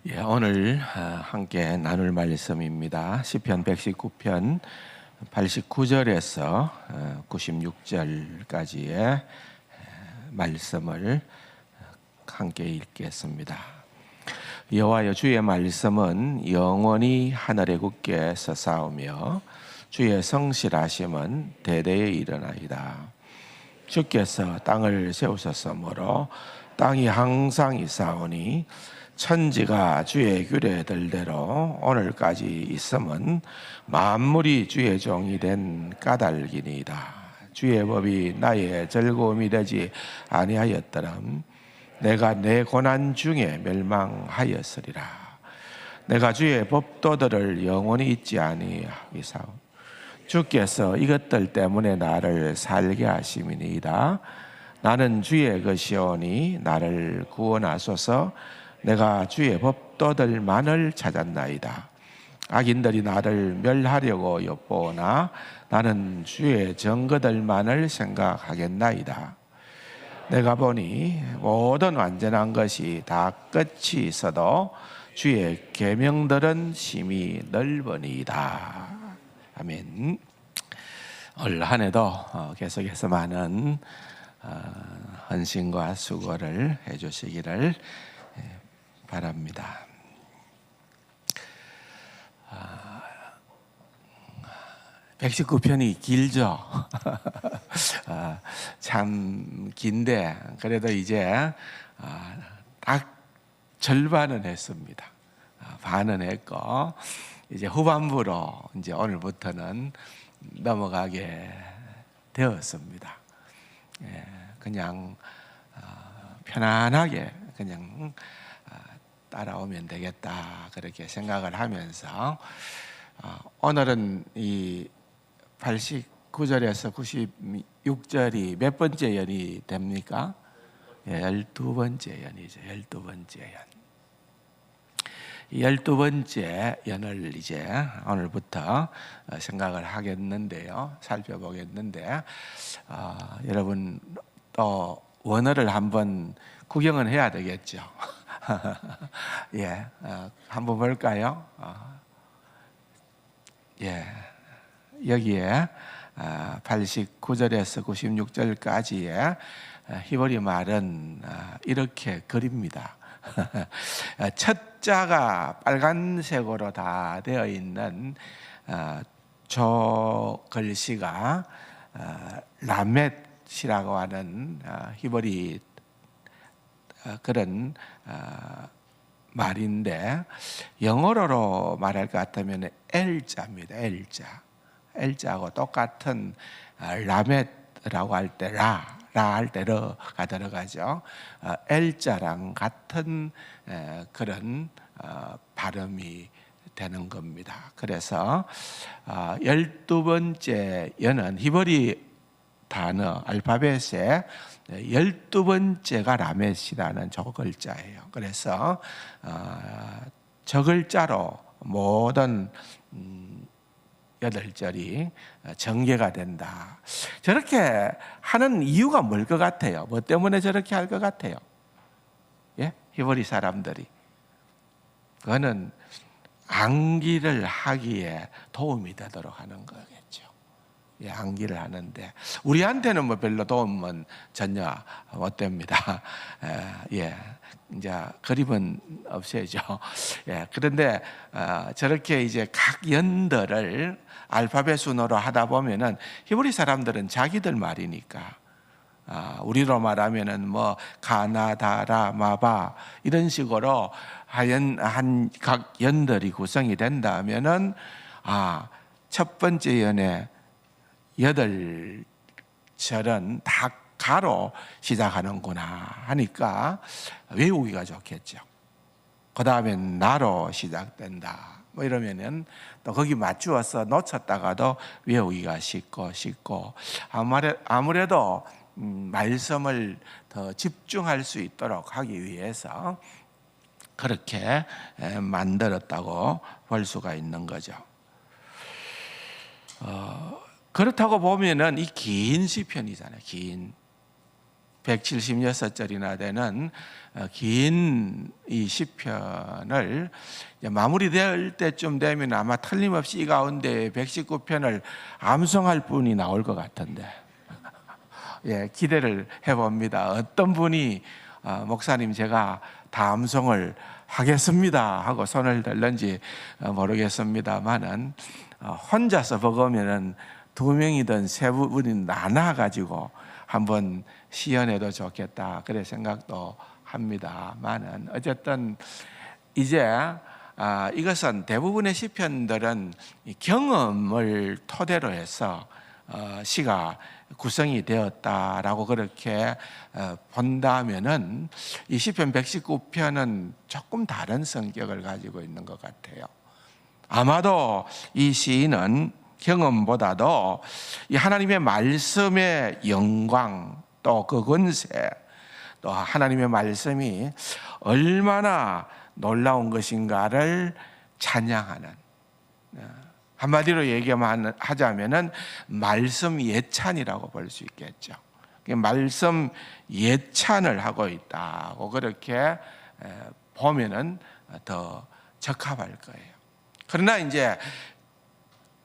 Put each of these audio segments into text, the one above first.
오늘 함께 나눌 말씀입니다. 시편 119편 89절에서 96절까지의 말씀을 함께 읽겠습니다. 여호와여, 주의 말씀은 영원히 하늘에 굳게 서사오며 주의 성실하심은 대대에 일어나이다. 주께서 땅을 세우셨으므로 땅이 항상 있사오니 천지가 주의 규례들대로 오늘까지 있음은 만물이 주의 종이 된 까닭이니이다. 주의 법이 나의 즐거움이 되지 아니하였더럼 내가 내 고난 중에 멸망하였으리라. 내가 주의 법도들을 영원히 잊지 아니하리사오. 주께서 이것들 때문에 나를 살게 하심이니이다. 나는 주의 것이오니 나를 구원하소서. 내가 주의 법도들만을 찾았나이다. 악인들이 나를 멸하려고 엿보나 나는 주의 증거들만을 생각하겠나이다. 내가 보니 모든 완전한 것이 다 끝이 있어도 주의 계명들은 심히 넓으니이다. 아멘. 올 한 해도 계속해서 많은 헌신과 수고를 해주시기를 바랍니다. 119편이 길죠. 참 긴데 그래도 이제 딱 절반은 했습니다. 반은 했고 이제 후반부로 이제 오늘부터는 넘어가게 되었습니다. 그냥 편안하게 그냥 따라오면 되겠다 그렇게 생각을 하면서 오늘은 이 89절에서 96절이 몇 번째 연이 됩니까? 12번째 연이죠. 12번째 연. 12번째 연을 이제 오늘부터 생각을 하겠는데요. 살펴보겠는데 여러분 또 원어를 한번 구경은 해야 되겠죠. 한번 볼까요? 여기에 89절에서 96절까지의 히브리 말은 이렇게 그립니다. 첫 자가 빨간색으로 다 되어 있는 저 글씨가 라멧이라고 하는 히브리 그런 말인데 영어로 말할 것 같으면 L자입니다. L자하고 똑같은 라멧이라고 할 때 라 할 때 러가 들어가죠. L자랑 같은 그런 발음이 되는 겁니다. 그래서 12번째 연은 히브리 단어 알파벳에 12번째가 라멧이라는 저 글자예요. 그래서 저 글자로 모든 8절이 전개가 된다. 저렇게 하는 이유가 뭘 것 같아요? 뭐 때문에 저렇게 할 것 같아요? 히브리 사람들이 그거는 암기를 하기에 도움이 되도록 하는 거겠죠. 암기를 하는데 우리한테는 뭐 별로 도움은 전혀 못 됩니다. 이제 그림은 없애죠. 그런데 저렇게 이제 각 연들을 알파벳 순으로 하다 보면은 히브리 사람들은 자기들 말이니까 우리로 말하면은 뭐 가나다라 마바 이런 식으로 한 각 연들이 구성이 된다면은 첫 번째 연에 8절은 다 가로 시작하는구나 하니까 외우기가 좋겠죠. 그 다음엔 나로 시작된다. 뭐 이러면은 또 거기 맞추어서 놓쳤다가도 외우기가 쉽고 아무래도 말씀을 더 집중할 수 있도록 하기 위해서 그렇게 만들었다고 볼 수가 있는 거죠. 그렇다고 보면은 이 긴 시편이잖아요. 긴 176절이나 되는 긴 이 시편을 마무리될 때쯤 되면 아마 틀림없이 이 가운데 119편을 암송할 분이 나올 것 같은데 예, 기대를 해봅니다. 어떤 분이 목사님 제가 다 암송을 하겠습니다 하고 손을 들는지 모르겠습니다만은 혼자서 버거면은 두 명이든 세 분이 나눠가지고 한번 시연해도 좋겠다 그래 생각도 합니다만은 어쨌든 이제 이것은 대부분의 시편들은 경험을 토대로 해서 시가 구성이 되었다라고 그렇게 본다면은 이 시편 119편은 조금 다른 성격을 가지고 있는 것 같아요. 아마도 이 시인은 경험보다도 이 하나님의 말씀의 영광 또 그 권세 또 하나님의 말씀이 얼마나 놀라운 것인가를 찬양하는, 한마디로 얘기하자면은 말씀 예찬이라고 볼 수 있겠죠. 말씀 예찬을 하고 있다고 그렇게 보면은 더 적합할 거예요. 그러나 이제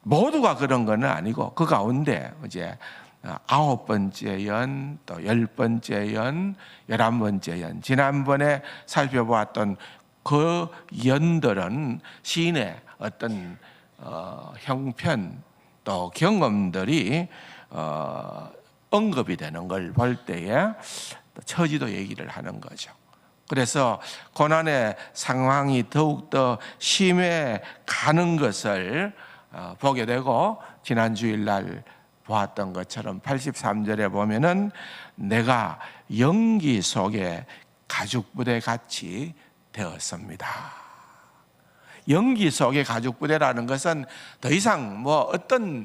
모두가 그런 건 아니고 그 가운데 이제 9번째 연, 또 10번째 연, 11번째 연, 지난번에 살펴보았던 그 연들은 시인의 어떤 형편 또 경험들이 언급이 되는 걸 볼 때에 처지도 얘기를 하는 거죠. 그래서 고난의 상황이 더욱더 심해 가는 것을 보게 되고, 지난 주일날 보았던 것처럼 83절에 보면은 내가 연기 속에 가죽부대 같이 되었습니다. 연기 속에 가죽부대라는 것은 더 이상 뭐 어떤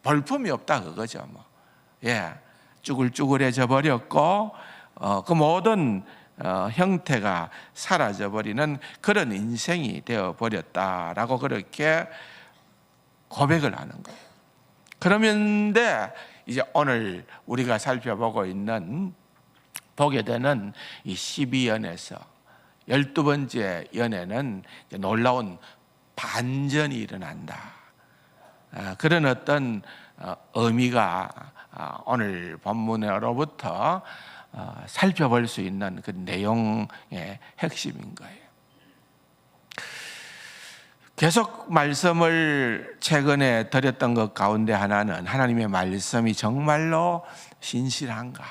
볼품이 없다 그거죠. 뭐. 예, 쭈글쭈글해져 버렸고 그 모든 형태가 사라져 버리는 그런 인생이 되어 버렸다라고 그렇게 고백을 하는 거예요. 그러면데 이제 오늘 우리가 살펴보고 있는 보게 되는 이 12연에서 12번째 연에는 놀라운 반전이 일어난다. 그런 어떤 의미가 오늘 본문으로부터 살펴볼 수 있는 그 내용의 핵심인 거예요. 계속 말씀을 최근에 드렸던 것 가운데 하나는 하나님의 말씀이 정말로 신실한가?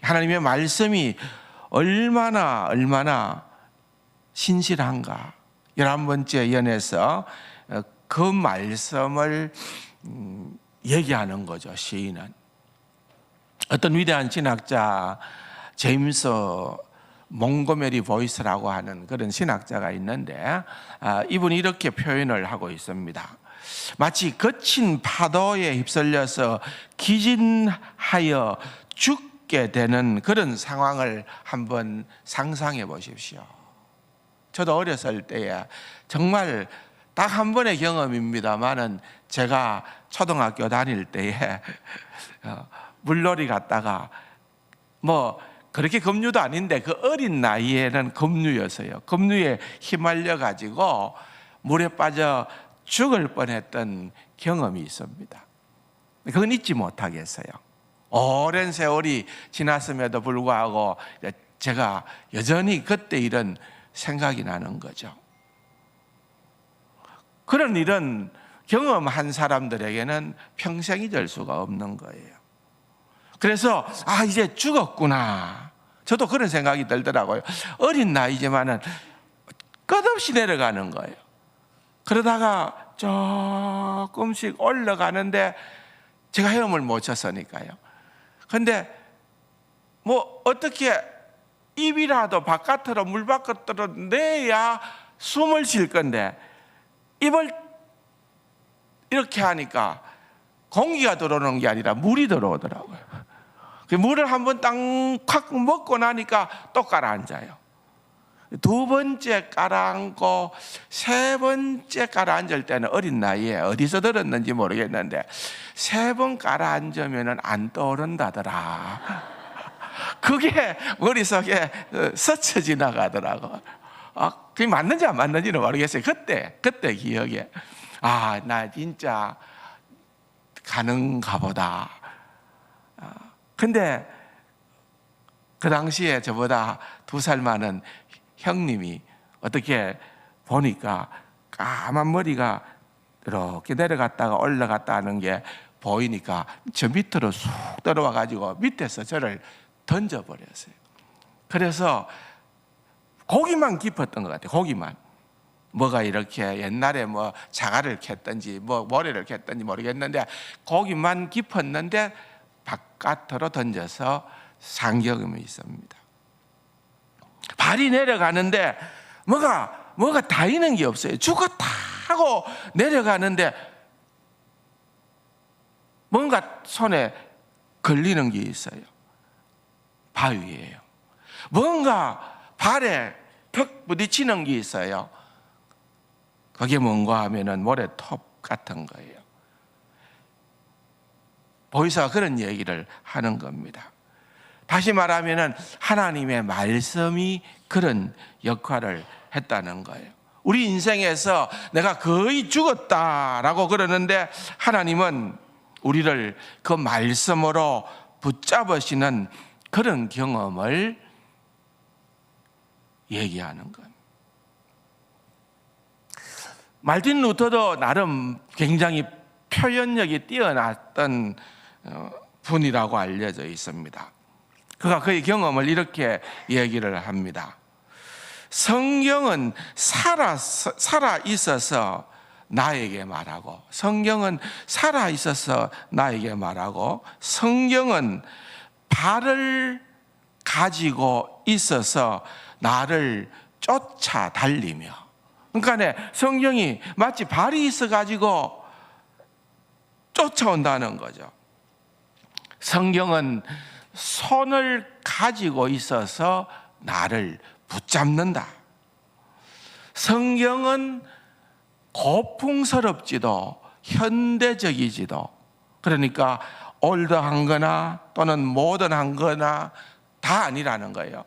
하나님의 말씀이 얼마나 신실한가? 11번째 연에서 그 말씀을 얘기하는 거죠, 시인은. 어떤 위대한 신학자 제임스 몽고메리 보이스라고 하는 그런 신학자가 있는데 이분이 이렇게 표현을 하고 있습니다. 마치 거친 파도에 휩쓸려서 기진하여 죽게 되는 그런 상황을 한번 상상해 보십시오. 저도 어렸을 때에 정말 딱 한 번의 경험입니다만은 제가 초등학교 다닐 때에 물놀이 갔다가 뭐 그렇게 급류도 아닌데 그 어린 나이에는 급류였어요. 급류에 휘말려 가지고 물에 빠져 죽을 뻔했던 경험이 있습니다. 그건 잊지 못하겠어요. 오랜 세월이 지났음에도 불구하고 제가 여전히 그때 이런 생각이 나는 거죠. 그런 일은 경험한 사람들에게는 평생 잊을 수가 없는 거예요. 그래서 이제 죽었구나. 저도 그런 생각이 들더라고요. 어린 나이지만은 끝없이 내려가는 거예요. 그러다가 조금씩 올라가는데 제가 헤엄을 못 쳤으니까요. 근데 뭐 어떻게 입이라도 바깥으로 물 바깥으로 내야 숨을 쉴 건데 입을 이렇게 하니까 공기가 들어오는 게 아니라 물이 들어오더라고요. 그 물을 한번 딱 콱 먹고 나니까 또 가라앉아요. 두 번째 깔아앉고 세 번째 깔아앉을 때는 어린 나이에 어디서 들었는지 모르겠는데 세 번 깔아앉으면 안 떠오른다더라. 그게 머릿속에 스쳐 지나가더라고. 그게 맞는지 안 맞는지는 모르겠어요. 그때 기억에 나 진짜 가는가 보다. 근데 그 당시에 저보다 2살 많은 형님이 어떻게 보니까 까만 머리가 이렇게 내려갔다가 올라갔다 하는 게 보이니까 저 밑으로 쑥 들어와 가지고 밑에서 저를 던져버렸어요. 그래서 고기만 깊었던 것 같아요. 고기만. 뭐가 이렇게 옛날에 뭐 자갈을 캤든지 뭐 모래를 캤든지 모르겠는데 고기만 깊었는데 바깥으로 던져서 상경험이 있습니다. 발이 내려가는데 뭐가 닿이는 게 없어요. 죽었다 하고 내려가는데 뭔가 손에 걸리는 게 있어요. 바위예요. 뭔가 발에 턱 부딪히는 게 있어요. 그게 뭔가 하면은 모래톱 같은 거예요. 보이사가 그런 얘기를 하는 겁니다. 다시 말하면은 하나님의 말씀이 그런 역할을 했다는 거예요. 우리 인생에서 내가 거의 죽었다라고 그러는데 하나님은 우리를 그 말씀으로 붙잡으시는 그런 경험을 얘기하는 겁니다. 말틴 루터도 나름 굉장히 표현력이 뛰어났던 분이라고 알려져 있습니다. 그가 그의 경험을 이렇게 얘기를 합니다. 성경은 살아 있어서 나에게 말하고, 성경은 살아 있어서 나에게 말하고, 성경은 발을 가지고 있어서 나를 쫓아 달리며. 그러니까 성경이 마치 발이 있어 가지고 쫓아온다는 거죠. 성경은 손을 가지고 있어서 나를 붙잡는다. 성경은 고풍스럽지도 현대적이지도, 그러니까 올드한 거나 또는 모던한 거나 다 아니라는 거예요.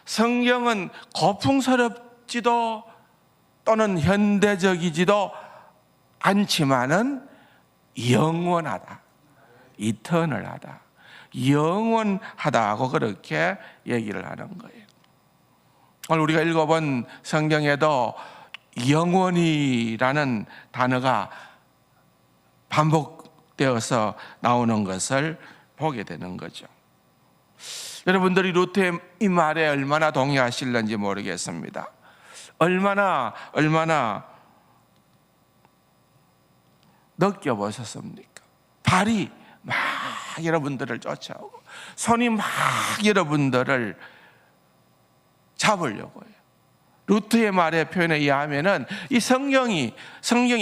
성경은 고풍스럽지도 또는 현대적이지도 않지만은 영원하다, 이터널하다, 영원하다고 그렇게 얘기를 하는 거예요. 오늘 우리가 읽어본 성경에도 영원이라는 단어가 반복되어서 나오는 것을 보게 되는 거죠. 여러분들이 루터의 이 말에 얼마나 동의하실는지 모르겠습니다. 얼마나 느껴보셨습니까? 발이 막 여러분들을 쫓아오고 손이 막 여러분들을 잡으려고 해요. 루터의 말의 표현에 의하면은 이 성경이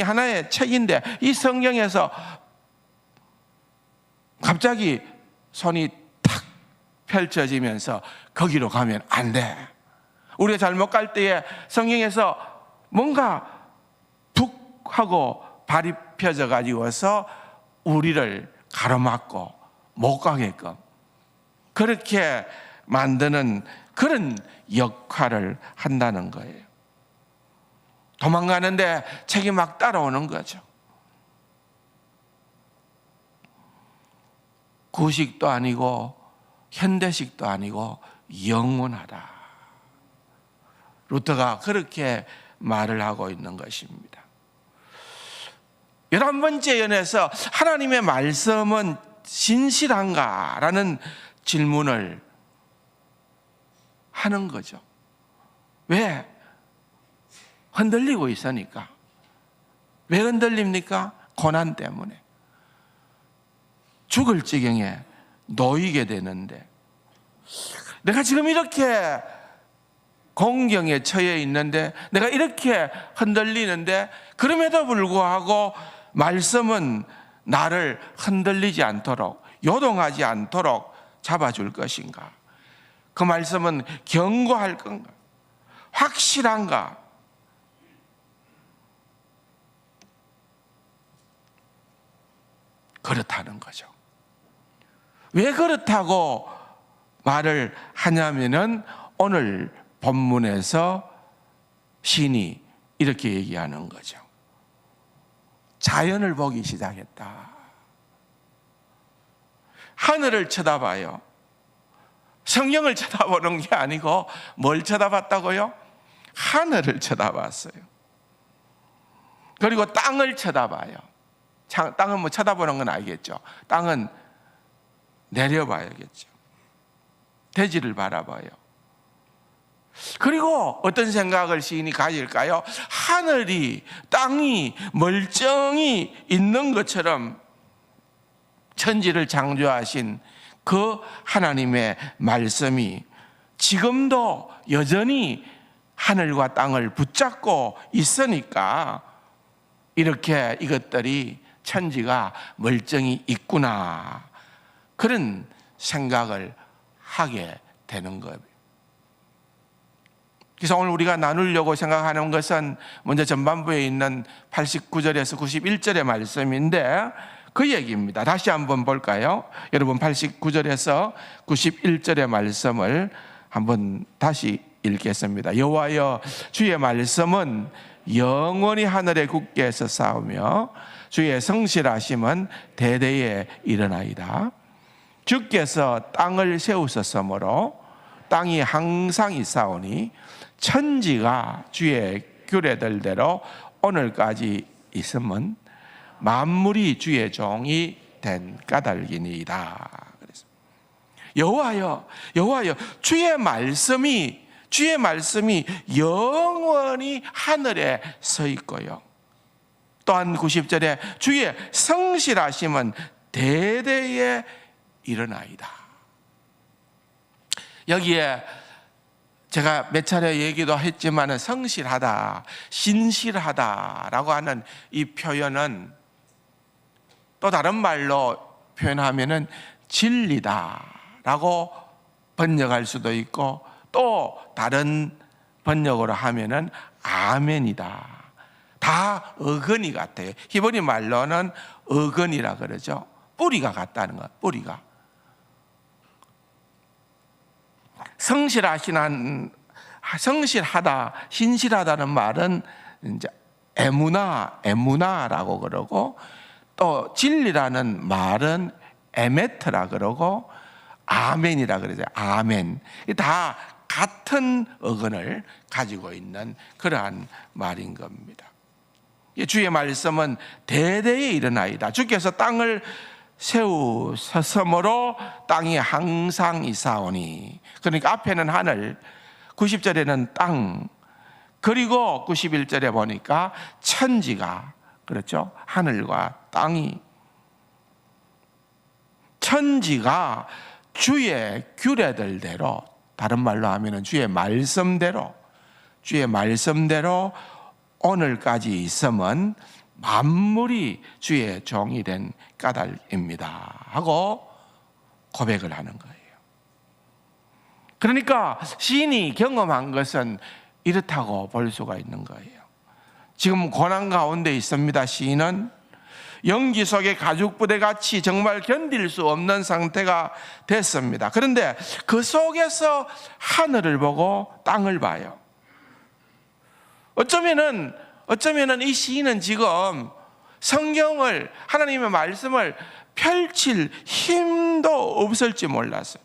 하나의 책인데 이 성경에서 갑자기 손이 탁 펼쳐지면서 거기로 가면 안 돼. 우리가 잘못 갈 때에 성경에서 뭔가 툭 하고 발이 펴져 가지고서 우리를 가로막고 못 가게끔 그렇게 만드는 그런 역할을 한다는 거예요. 도망가는데 책이 막 따라오는 거죠. 구식도 아니고 현대식도 아니고 영원하다. 루터가 그렇게 말을 하고 있는 것입니다. 11번째 연에서 하나님의 말씀은 진실한가라는 질문을 하는 거죠. 왜? 흔들리고 있으니까. 왜 흔들립니까? 고난 때문에. 죽을 지경에 놓이게 되는데 내가 지금 이렇게 공경에 처해 있는데 내가 이렇게 흔들리는데 그럼에도 불구하고 말씀은 나를 흔들리지 않도록 요동하지 않도록 잡아줄 것인가? 그 말씀은 경고할 건가? 확실한가? 그렇다는 거죠. 왜 그렇다고 말을 하냐면은 오늘 본문에서 시인이 이렇게 얘기하는 거죠. 자연을 보기 시작했다. 하늘을 쳐다봐요. 성경을 쳐다보는 게 아니고 뭘 쳐다봤다고요? 하늘을 쳐다봤어요. 그리고 땅을 쳐다봐요. 땅은 뭐 쳐다보는 건 알겠죠. 땅은 내려봐야겠죠. 대지를 바라봐요. 그리고 어떤 생각을 시인이 가질까요? 하늘이, 땅이 멀쩡히 있는 것처럼 천지를 창조하신 그 하나님의 말씀이 지금도 여전히 하늘과 땅을 붙잡고 있으니까 이렇게 이것들이 천지가 멀쩡히 있구나, 그런 생각을 하게 되는 거예요. 그래서 오늘 우리가 나누려고 생각하는 것은 먼저 전반부에 있는 89절에서 91절의 말씀인데 그 얘기입니다. 다시 한번 볼까요? 여러분 89절에서 91절의 말씀을 한번 다시 읽겠습니다. 여호와여, 주의 말씀은 영원히 하늘에 굳게 서사오며 주의 성실하심은 대대에 일어나이다. 주께서 땅을 세우셨으므로 땅이 항상 있사오니 천지가 주의 규례들대로 오늘까지 있음은 만물이 주의 종이 된 까닭이니이다. 여호와여, 여호와여, 주의 말씀이 영원히 하늘에 서 있고요. 또한 90절에 주의 성실하심은 대대에 일어나이다. 여기에 제가 몇 차례 얘기도 했지만 성실하다, 신실하다라고 하는 이 표현은 또 다른 말로 표현하면은 진리다라고 번역할 수도 있고 또 다른 번역으로 하면은 아멘이다. 다 어근이 같아요. 히브리 말로는 어근이라 그러죠. 뿌리가 같다는 거예요. 뿌리가. 성실하다, 신실하다는 말은 이제 에무나라고 그러고 또 진리라는 말은 에메트라 그러고 아멘이라 그러죠. 아멘. 다 같은 어근을 가지고 있는 그러한 말인 겁니다. 주의 말씀은 대대에 일어나이다. 주께서 땅을 세우셨으므로 땅이 항상 있사오니, 그러니까 앞에는 하늘, 90절에는 땅, 그리고 91절에 보니까 천지가, 그렇죠? 하늘과 땅이, 천지가 주의 규례들대로, 다른 말로 하면 주의 말씀대로 오늘까지 있음은 만물이 주의 종이 된 까닭입니다 하고 고백을 하는 거예요. 그러니까 시인이 경험한 것은 이렇다고 볼 수가 있는 거예요. 지금 고난 가운데 있습니다. 시인은 연기 속의 가죽부대 같이 정말 견딜 수 없는 상태가 됐습니다. 그런데 그 속에서 하늘을 보고 땅을 봐요. 어쩌면은 이 시인은 지금 성경을, 하나님의 말씀을 펼칠 힘도 없을지 몰랐어요.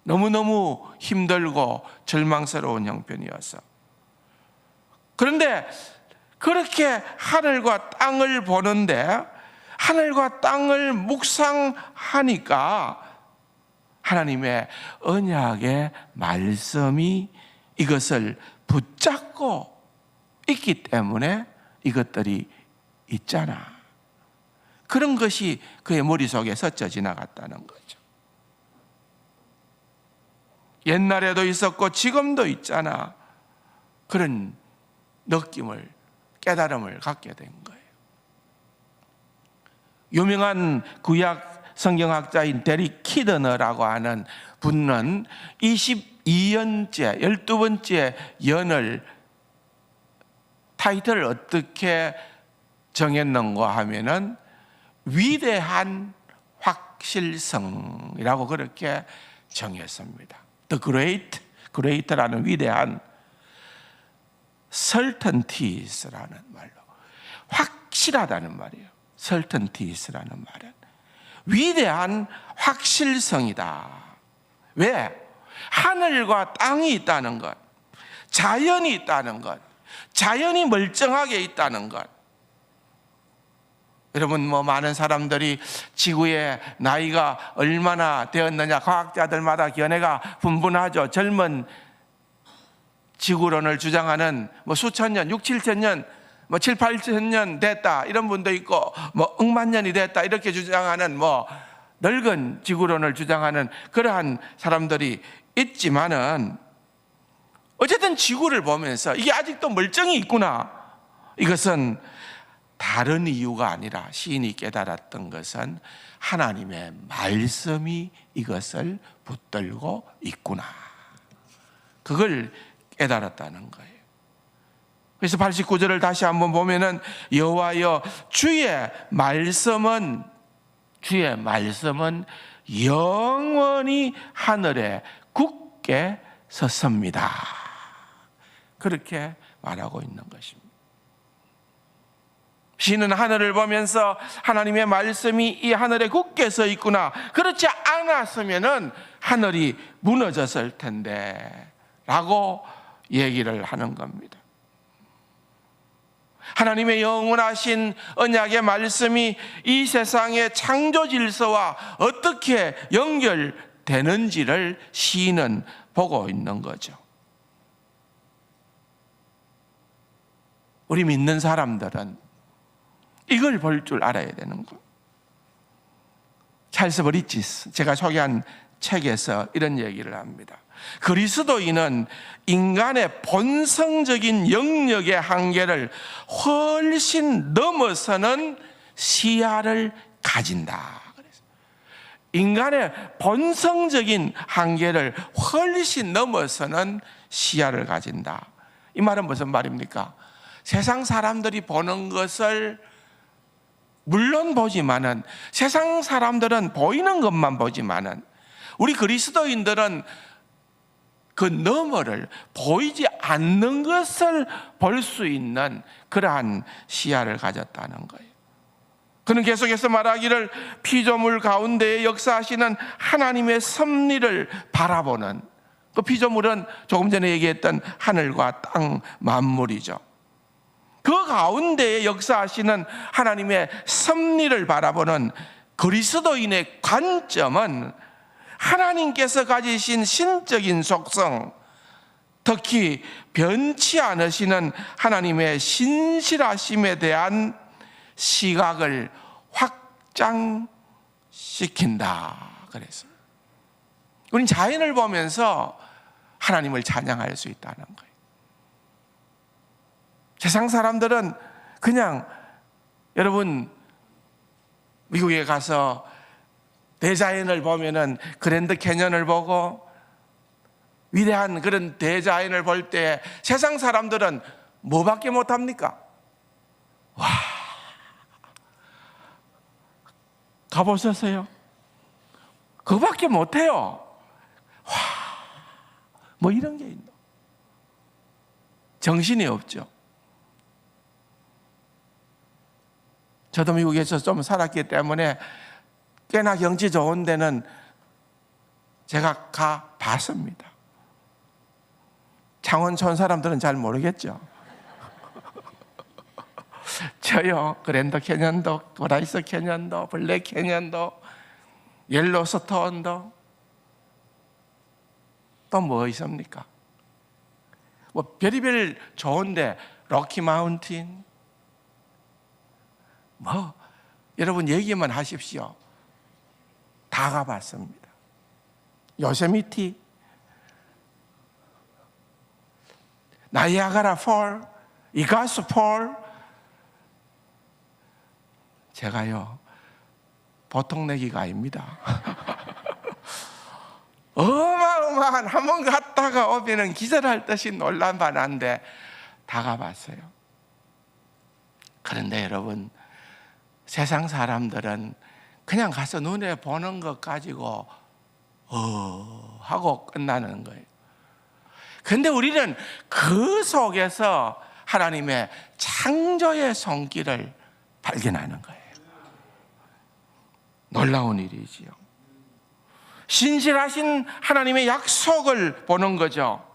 너무너무 힘들고 절망스러운 형편이어서. 그런데 그렇게 하늘과 땅을 보는데, 하늘과 땅을 묵상하니까 하나님의 언약의 말씀이 이것을 붙잡고 있기 때문에 이것들이 있잖아. 그런 것이 그의 머릿속에 스쳐 지나갔다는 거죠. 옛날에도 있었고 지금도 있잖아. 그런 느낌을, 깨달음을 갖게 된 거예요. 유명한 구약 성경학자인 데릭 키드너라고 하는 분은 12연째, 12번째 연을 타이틀을 어떻게 정했는가 하면은 위대한 확실성이라고 그렇게 정했습니다. The great라는 위대한, certainties라는 말로 확실하다는 말이에요. certainties라는 말은 위대한 확실성이다. 왜? 하늘과 땅이 있다는 것, 자연이 있다는 것, 자연이 멀쩡하게 있다는 것. 여러분, 많은 사람들이 지구의 나이가 얼마나 되었느냐, 과학자들마다 견해가 분분하죠. 젊은 지구론을 주장하는 수천 년, 6, 7천 년, 7, 8천 년 됐다 이런 분도 있고, 억만 년이 됐다 이렇게 주장하는 늙은 지구론을 주장하는 그러한 사람들이 있지만은, 어쨌든 지구를 보면서 이게 아직도 멀쩡히 있구나, 이것은 다른 이유가 아니라 시인이 깨달았던 것은 하나님의 말씀이 이것을 붙들고 있구나, 그걸 깨달았다는 거예요. 그래서 89절을 다시 한번 보면은 여호와여 주의 말씀은 영원히 하늘에 굳게 섰습니다. 그렇게 말하고 있는 것입니다. 시인은 하늘을 보면서 하나님의 말씀이 이 하늘에 굳게 서 있구나, 그렇지 않았으면은 하늘이 무너졌을 텐데 라고 얘기를 하는 겁니다. 하나님의 영원하신 언약의 말씀이 이 세상의 창조 질서와 어떻게 연결되는지를 시인은 보고 있는 거죠. 우리 믿는 사람들은 이걸 볼 줄 알아야 되는 거예요. 찰스 브리지스, 제가 소개한 책에서 이런 얘기를 합니다. 그리스도인은 인간의 본성적인 영역의 한계를 훨씬 넘어서는 시야를 가진다. 인간의 본성적인 한계를 훨씬 넘어서는 시야를 가진다. 이 말은 무슨 말입니까? 세상 사람들이 보는 것을 물론 보지만은, 세상 사람들은 보이는 것만 보지만은, 우리 그리스도인들은 그 너머를, 보이지 않는 것을 볼 수 있는 그러한 시야를 가졌다는 거예요. 그는 계속해서 말하기를 피조물 가운데에 역사하시는 하나님의 섭리를 바라보는, 그 피조물은 조금 전에 얘기했던 하늘과 땅 만물이죠. 그 가운데에 역사하시는 하나님의 섭리를 바라보는 그리스도인의 관점은 하나님께서 가지신 신적인 속성, 특히 변치 않으시는 하나님의 신실하심에 대한 시각을 확장시킨다. 그래서 우린 자연을 보면서 하나님을 찬양할 수 있다는 거예요. 세상 사람들은 그냥, 여러분 미국에 가서 대자연을 보면은 그랜드 캐년을 보고 위대한 그런 대자연을 볼 때 세상 사람들은 뭐밖에 못합니까? 와, 가보셨어요? 그거밖에 못해요. 와, 뭐 이런 게 있나? 정신이 없죠. 저도 미국에서 좀 살았기 때문에 꽤나 경치 좋은 데는 제가 가 봤습니다. 창원촌 사람들은 잘 모르겠죠. 저요, 그랜드 캐년도, 브라이스 캐년도, 블랙 캐년도, 옐로스톤도, 또 뭐 있습니까? 별의별 좋은데, 로키 마운틴, 여러분 얘기만 하십시오. 다 가봤습니다. 요세미티, 나이아가라 폴, 이가스 폴. 제가요, 보통 내기가 아닙니다. 어마어마한, 한번 갔다가 오면은 기절할 듯이 놀랄만한데 다 가봤어요. 그런데 여러분, 세상 사람들은 그냥 가서 눈에 보는 것 가지고 하고 끝나는 거예요. 그런데 우리는 그 속에서 하나님의 창조의 손길을 발견하는 거예요. 놀라운 일이지요. 신실하신 하나님의 약속을 보는 거죠.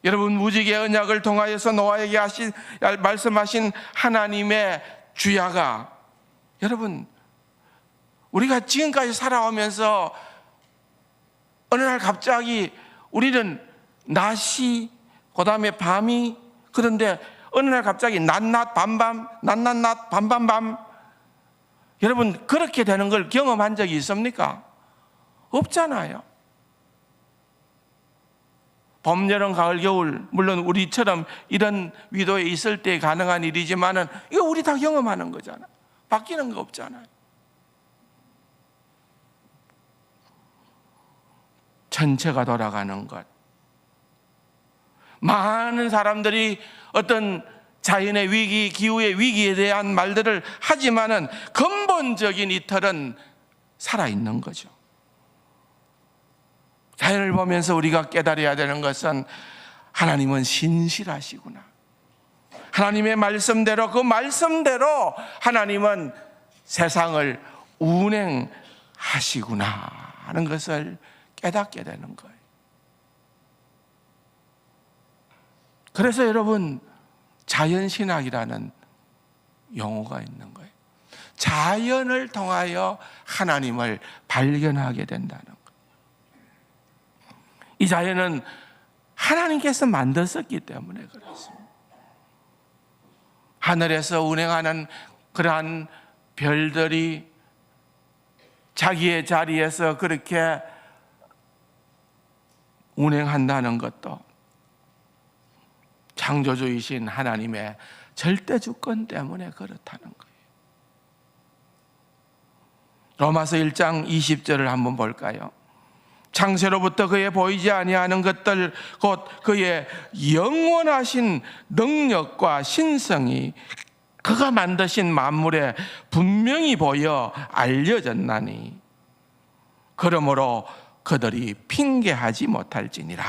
여러분, 무지개 언약을 통하여서 노아에게 말씀하신 하나님의 주야가, 여러분, 우리가 지금까지 살아오면서 어느 날 갑자기 우리는 낮이, 그 다음에 밤이, 그런데 어느 날 갑자기 낮낮 밤밤, 낮낮낮 밤밤밤, 여러분 그렇게 되는 걸 경험한 적이 있습니까? 없잖아요. 봄, 여름, 가을, 겨울, 물론 우리처럼 이런 위도에 있을 때 가능한 일이지만은 이거 우리 다 경험하는 거잖아요. 바뀌는 거 없잖아요. 전체가 돌아가는 것. 많은 사람들이 어떤 자연의 위기, 기후의 위기에 대한 말들을 하지만은 근본적인 이 틀은 살아있는 거죠. 자연을 보면서 우리가 깨달아야 되는 것은 하나님은 신실하시구나. 하나님의 말씀대로, 그 말씀대로 하나님은 세상을 운행하시구나 하는 것을 깨닫게 되는 거예요. 그래서 여러분, 자연신학이라는 용어가 있는 거예요. 자연을 통하여 하나님을 발견하게 된다는 거예요. 이 자연은 하나님께서 만드셨기 때문에 그렇습니다. 하늘에서 운행하는 그러한 별들이 자기의 자리에서 그렇게 운행한다는 것도 창조주이신 하나님의 절대 주권 때문에 그렇다는 거예요. 로마서 1장 20절을 한번 볼까요? 창세로부터 그의 보이지 아니하는 것들 곧 그의 영원하신 능력과 신성이 그가 만드신 만물에 분명히 보여 알려졌나니 그러므로 그들이 핑계하지 못할지니라.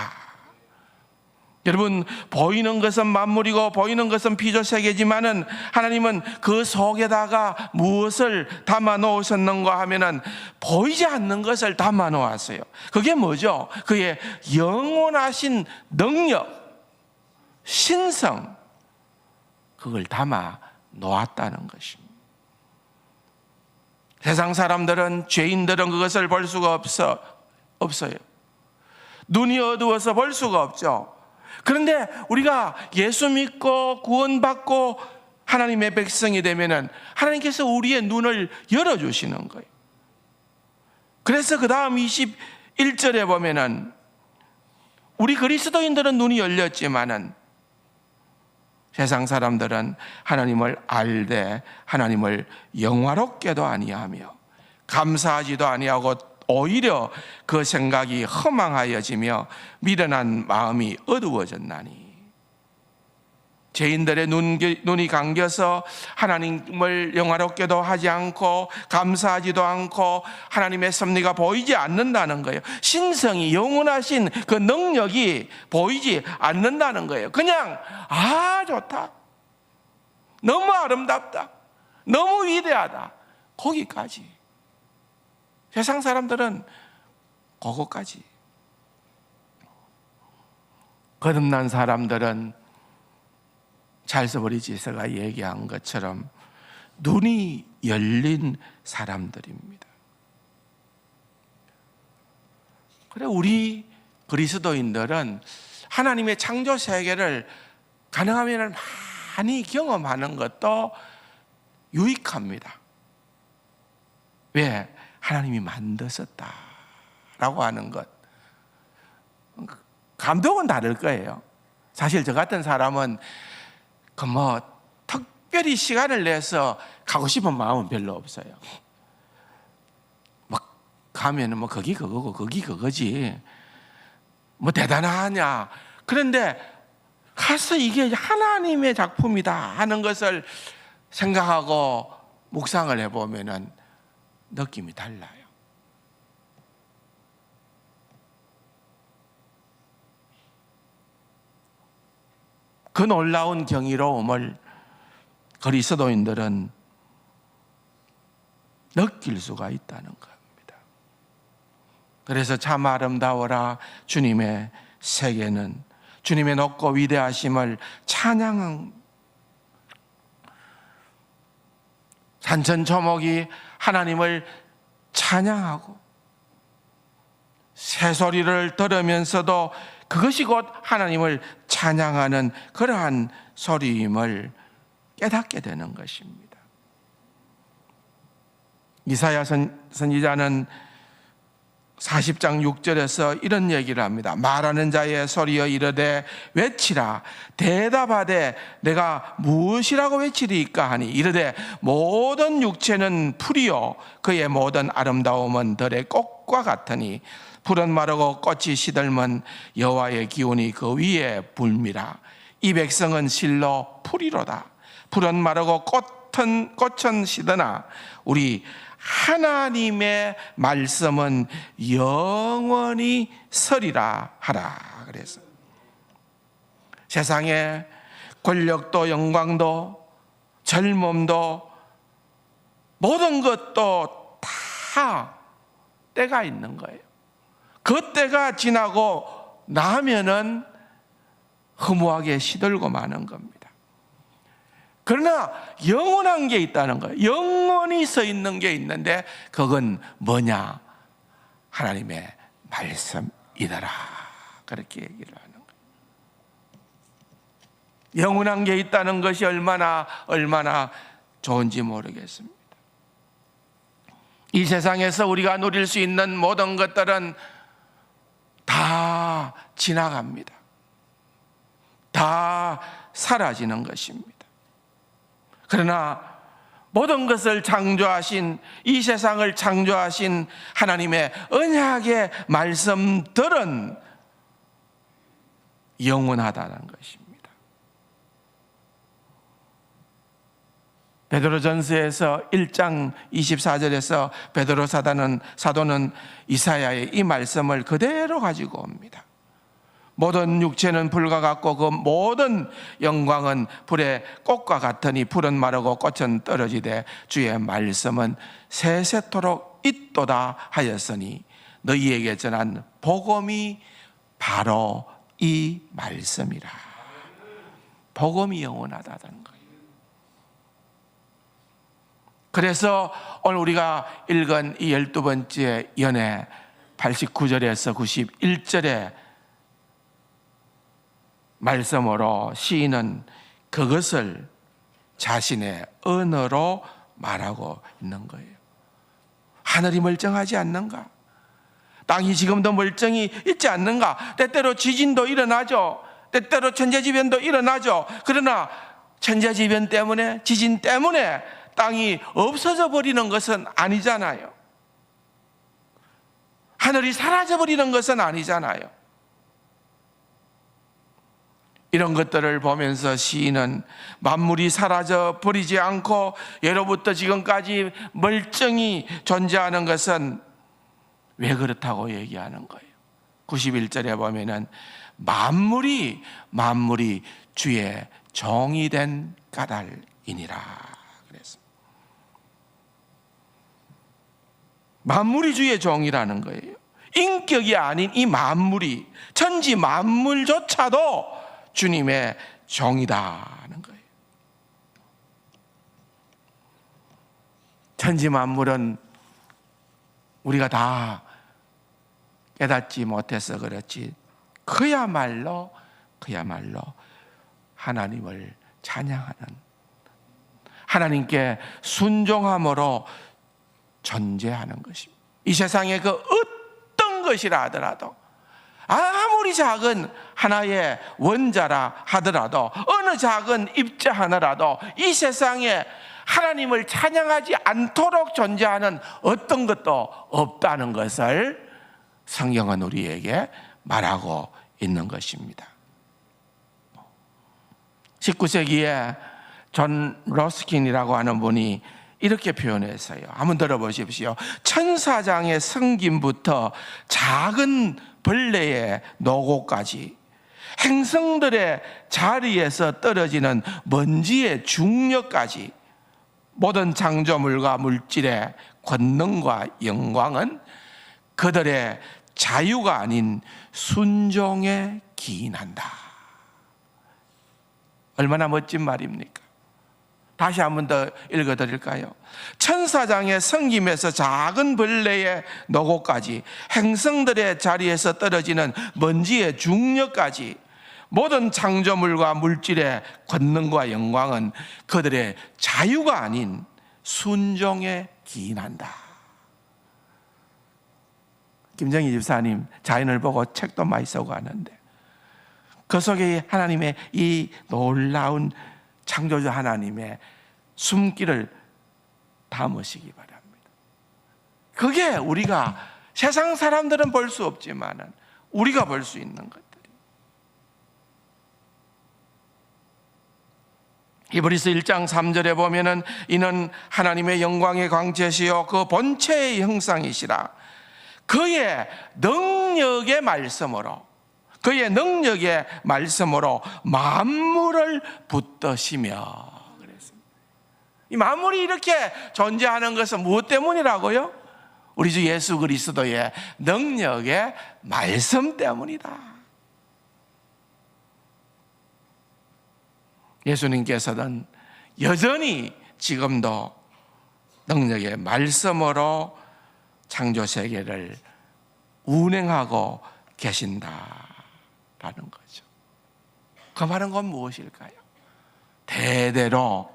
여러분, 보이는 것은 만물이고 보이는 것은 피조세계지만은 하나님은 그 속에다가 무엇을 담아 놓으셨는가 하면은 보이지 않는 것을 담아 놓았어요. 그게 뭐죠? 그의 영원하신 능력, 신성, 그걸 담아 놓았다는 것입니다. 세상 사람들은, 죄인들은 그것을 볼 수가 없어요. 눈이 어두워서 볼 수가 없죠. 그런데 우리가 예수 믿고 구원받고 하나님의 백성이 되면은 하나님께서 우리의 눈을 열어주시는 거예요. 그래서 그 다음 21절에 보면은 우리 그리스도인들은 눈이 열렸지만은 세상 사람들은 하나님을 알되 하나님을 영화롭게도 아니하며 감사하지도 아니하고 오히려 그 생각이 허망하여지며 미련한 마음이 어두워졌나니 죄인들의 눈이 감겨서 하나님을 영화롭게도 하지 않고 감사하지도 않고 하나님의 섭리가 보이지 않는다는 거예요. 신성이, 영원하신 그 능력이 보이지 않는다는 거예요. 그냥 좋다, 너무 아름답다, 너무 위대하다, 거기까지. 세상 사람들은 그거까지. 거듭난 사람들은 찰스 지사가 얘기한 것처럼 눈이 열린 사람들입니다. 그래, 우리 그리스도인들은 하나님의 창조 세계를 가능하면 많이 경험하는 것도 유익합니다. 왜? 하나님이 만드셨다라고 하는 것. 감동은 다를 거예요. 사실 저 같은 사람은 특별히 시간을 내서 가고 싶은 마음은 별로 없어요. 가면은 뭐 거기 그거고 거기 그거지. 뭐 대단하냐. 그런데 가서 이게 하나님의 작품이다 하는 것을 생각하고 묵상을 해보면은 느낌이 달라요. 그 놀라운 경이로움을 그리스도인들은 느낄 수가 있다는 겁니다. 그래서 참 아름다워라 주님의 세계는 주님의 높고 위대하심을 찬양한 산천초목이 하나님을 찬양하고 새소리를 들으면서도 그것이 곧 하나님을 찬양하는 그러한 소리임을 깨닫게 되는 것입니다. 이사야 선지자는 40장 6절에서 이런 얘기를 합니다. 말하는 자의 소리여 이르되 외치라. 대답하되 내가 무엇이라고 외치리이까 하니 이르되 모든 육체는 풀이요 그의 모든 아름다움은 들의 꽃과 같으니 풀은 마르고 꽃이 시들면 여호와의 기운이 그 위에 불미라. 이 백성은 실로 풀이로다. 풀은 마르고 꽃은 시드나 우리 하나님의 말씀은 영원히 서리라 하라. 그래서 세상에 권력도 영광도 젊음도 모든 것도 다 때가 있는 거예요. 그 때가 지나고 나면은 허무하게 시들고 마는 겁니다. 그러나 영원한 게 있다는 거예요. 영원히 서 있는 게 있는데 그건 뭐냐? 하나님의 말씀이더라. 그렇게 얘기를 하는 거예요. 영원한 게 있다는 것이 얼마나 좋은지 모르겠습니다. 이 세상에서 우리가 누릴 수 있는 모든 것들은 다 지나갑니다. 다 사라지는 것입니다. 그러나 모든 것을 창조하신 이 세상을 창조하신 하나님의 언약의 말씀들은 영원하다는 것입니다. 베드로전서에서 1장 24절에서 베드로 사도는 이사야의 이 말씀을 그대로 가지고 옵니다. 모든 육체는 불과 같고 그 모든 영광은 불의 꽃과 같으니 풀은 마르고 꽃은 떨어지되 주의 말씀은 세세토록 있도다 하였으니 너희에게 전한 복음이 바로 이 말씀이라. 복음이 영원하다는 거예요. 그래서 오늘 우리가 읽은 이 12번째 연애 89절에서 91절에 말씀으로 시인은 그것을 자신의 언어로 말하고 있는 거예요. 하늘이 멀쩡하지 않는가? 땅이 지금도 멀쩡히 있지 않는가? 때때로 지진도 일어나죠. 때때로 천재지변도 일어나죠. 그러나 천재지변 때문에 지진 때문에 땅이 없어져 버리는 것은 아니잖아요. 하늘이 사라져 버리는 것은 아니잖아요. 이런 것들을 보면서 시인은 만물이 사라져 버리지 않고 예로부터 지금까지 멀쩡히 존재하는 것은 왜 그렇다고 얘기하는 거예요. 91절에 보면은 만물이 주의 종이 된 까닭이니라 그래서 만물이 주의 종이라는 거예요. 인격이 아닌 이 만물이 천지 만물조차도 주님의 종이다는 거예요. 천지 만물은 우리가 다 깨닫지 못해서 그렇지 그야말로 하나님을 찬양하는 하나님께 순종함으로 존재하는 것입니다. 이 세상의 그 어떤 것이라 하더라도 아무리 작은 하나의 원자라 하더라도 어느 작은 입자 하나라도 이 세상에 하나님을 찬양하지 않도록 존재하는 어떤 것도 없다는 것을 성경은 우리에게 말하고 있는 것입니다. 19세기에 존 러스킨이라고 하는 분이 이렇게 표현했어요. 한번 들어보십시오. 천사장의 성김부터 작은 벌레의 노고까지, 행성들의 자리에서 떨어지는 먼지의 중력까지, 모든 창조물과 물질의 권능과 영광은 그들의 자유가 아닌 순종에 기인한다. 얼마나 멋진 말입니까? 다시 한 번 더 읽어드릴까요? 천사장의 성김에서 작은 벌레의 노고까지, 행성들의 자리에서 떨어지는 먼지의 중력까지, 모든 창조물과 물질의 권능과 영광은 그들의 자유가 아닌 순종에 기인한다. 김정희 집사님 자연을 보고 책도 많이 쓰고 하는데 그 속에 하나님의 이 놀라운 창조주 하나님의 숨길을 담으시기 바랍니다. 그게 우리가, 세상 사람들은 볼 수 없지만 우리가 볼 수 있는 것들이. 히브리서 1장 3절에 보면은 이는 하나님의 영광의 광채시요 그 본체의 형상이시라. 그의 능력의 말씀으로, 그의 능력의 말씀으로 만물을 붙드시며. 그랬습니다. 이 만물이 이렇게 존재하는 것은 무엇 때문이라고요? 우리 주 예수 그리스도의 능력의 말씀 때문이다. 예수님께서는 여전히 지금도 능력의 말씀으로 창조 세계를 운행하고 계신다라는 거죠. 그 말은 건 무엇일까요? 대대로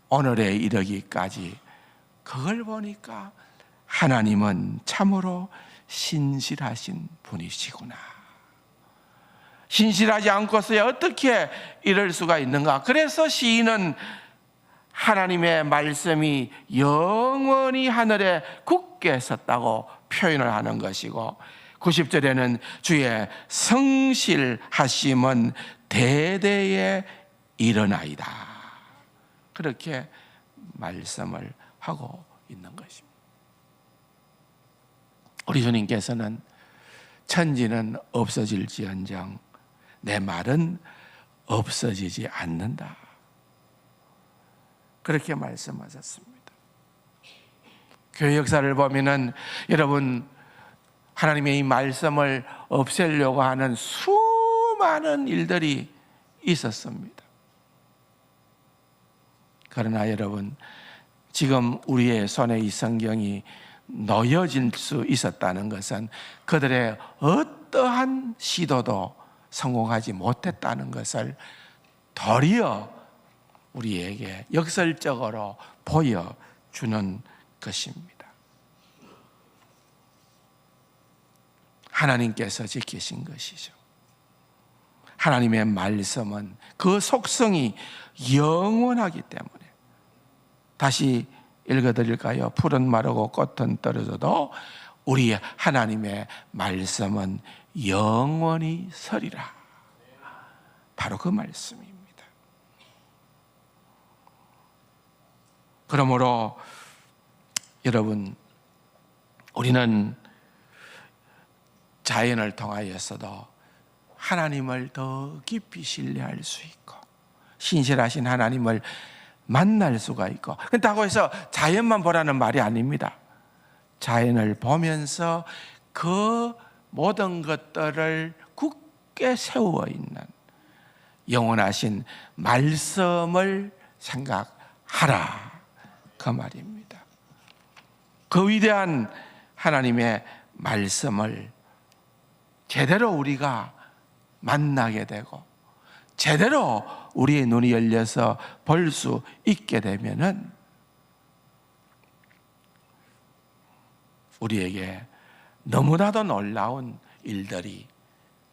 오늘에 이르기까지 그걸 보니까 하나님은 참으로 신실하신 분이시구나. 신실하지 않고서야 어떻게 이럴 수가 있는가? 그래서 시인은 하나님의 말씀이 영원히 하늘에 굳게 섰다고 표현을 하는 것이고, 90절에는 주의 성실하심은 대대에 일어나이다. 그렇게 말씀을 하고 있는 것입니다. 우리 주님께서는 천지는 없어질지언정 내 말은 없어지지 않는다. 그렇게 말씀하셨습니다. 교회 역사를 보면은 여러분, 하나님의 이 말씀을 없애려고 하는 수많은 일들이 있었습니다. 그러나 여러분, 지금 우리의 손에 이 성경이 놓여질 수 있었다는 것은 그들의 어떠한 시도도 성공하지 못했다는 것을 도리어 우리에게 역설적으로 보여주는 것입니다. 하나님께서 지키신 것이죠. 하나님의 말씀은 그 속성이 영원하기 때문에, 다시 읽어드릴까요? 풀은 마르고 꽃은 떨어져도 우리 하나님의 말씀은 영원히 서리라. 바로 그 말씀입니다. 그러므로 여러분, 우리는 자연을 통하여서도 하나님을 더 깊이 신뢰할 수 있고 신실하신 하나님을 만날 수가 있고, 그렇다고 해서 자연만 보라는 말이 아닙니다. 자연을 보면서 그 모든 것들을 굳게 세워 있는 영원하신 말씀을 생각하라, 그 말입니다. 그 위대한 하나님의 말씀을 제대로 우리가 만나게 되고 제대로 우리의 눈이 열려서 볼 수 있게 되면은 우리에게 너무나도 놀라운 일들이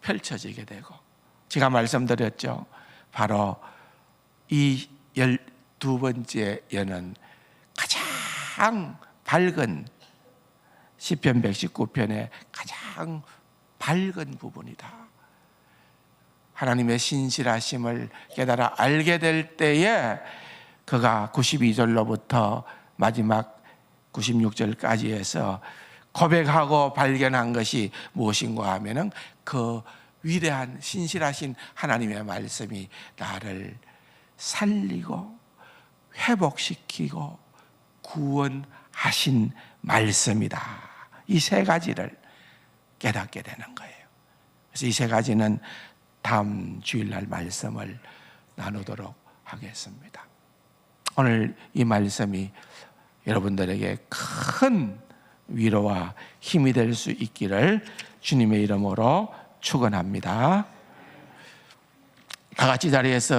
펼쳐지게 되고, 제가 말씀드렸죠. 바로 이 두 번째 예는 가장 밝은 시편 119편의 가장 밝은 부분이다. 하나님의 신실하심을 깨달아 알게 될 때에 그가 92절로부터 마지막 96절까지 해서 고백하고 발견한 것이 무엇인가 하면은 그 위대한 신실하신 하나님의 말씀이 나를 살리고 회복시키고 구원하신 말씀이다. 이 세 가지를 깨닫게 되는 거예요. 그래서 이 세 가지는 다음 주일날 말씀을 나누도록 하겠습니다. 오늘 이 말씀이 여러분들에게 큰 위로와 힘이 될 수 있기를 주님의 이름으로 축원합니다. 다 같이 자리에서